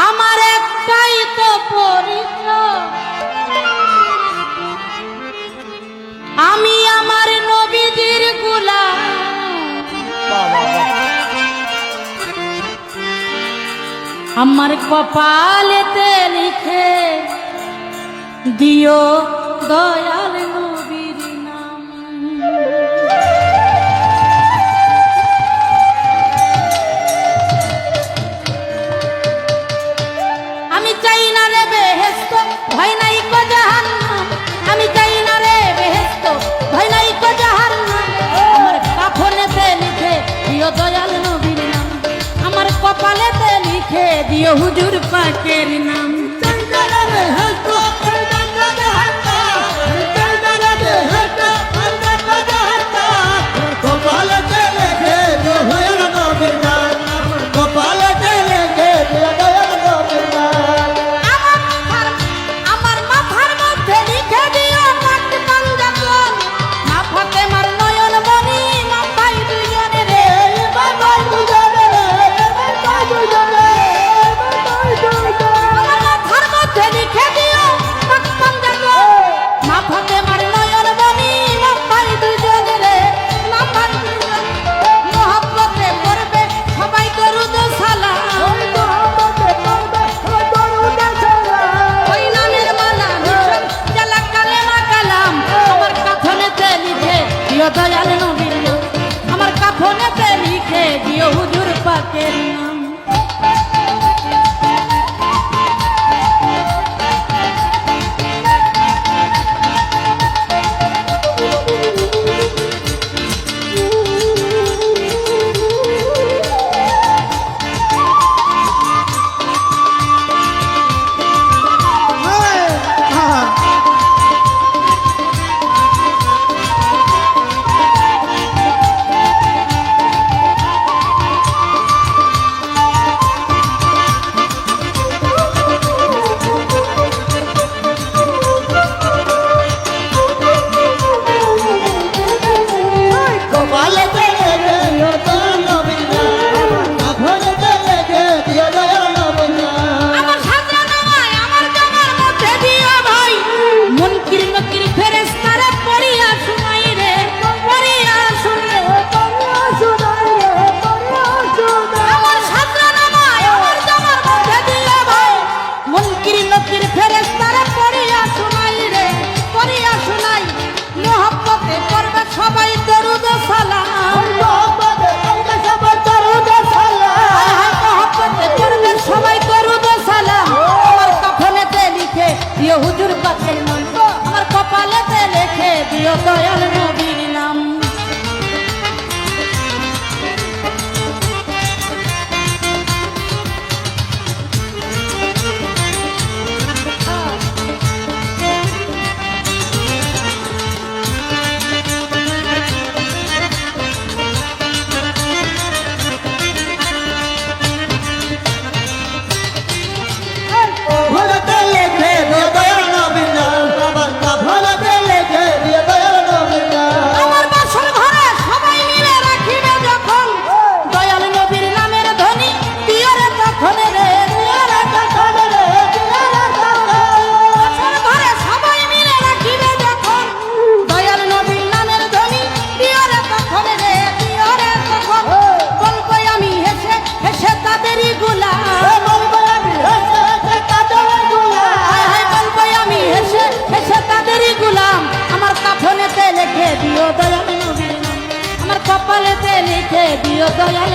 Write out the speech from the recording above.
আমার একটাই তো পরিচয়, আমি আমার নবীজির গোলাম। আমার কপালেতে লিখে দিও দয়াল নবীর নাম। আমি চাই না রে বেহেশত, ভয় নাই কো জাহান্নাম। আমি চাই না রে বেহেশত, ভয় নাই কো জাহান্নাম। আমার কাফনেতে লিখে দিও দয়াল নবীর নাম। আমার কপালেতে লিখে দিও হুজুর পাকের নাম। দয়াল নবীর নাম আমার কাফনেতে লিখে দিও হুজুর পাকের নাম। হুজুর পাকের নাম আমার কপালেতে লিখে দিও দয়াল নবীর নাম। দিও দয়াল